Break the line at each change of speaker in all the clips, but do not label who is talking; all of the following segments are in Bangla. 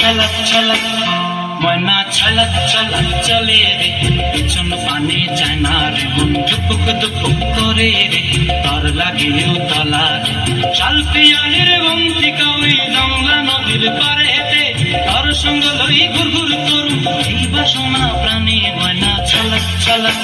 ছলক ছলক ময়না ছলক ছলক চলে রে পিছন পানি যায় না রে মন দুপুক দুপুক করে রে তর লাগিও তলা রে শাল পিয়ালির বন্তিকা ওই জংলা নদীর পারে হেঁটে তর সঙ্গ লই ঘুর ঘুর করু এই বাসনা প্রাণী ময়না ছলক ছলক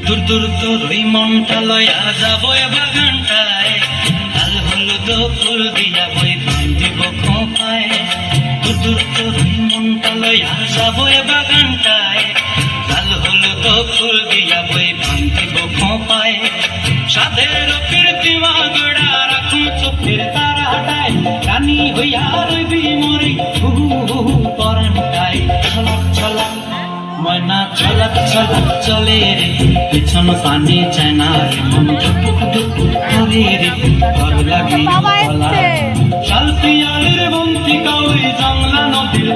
দূর দূর তোর ওই মনটা লয়া যাবো বাগানটায় লাল হলুদ ফুল দিয়া বই দিব খোঁপায় দূর দূর তোর ওই মনটা লয়া যাবো বাগানটায় লাল হলুদ ফুল দিয়া বই দিব খোঁপায় সাধের কীর্তিমা গোড়া রাখুন চোখের তারাটায় রানী হইয়া রইবি মরি হু হু পরানটায় ছলক ছলক ময়না ছলক ছলক চলে রে পিছন পানি চায় না রে মন দুপুক দুপুক করে রে তর লাগিও তলা শাল পিয়ালির বন্তিকা ওই জংলা নদীর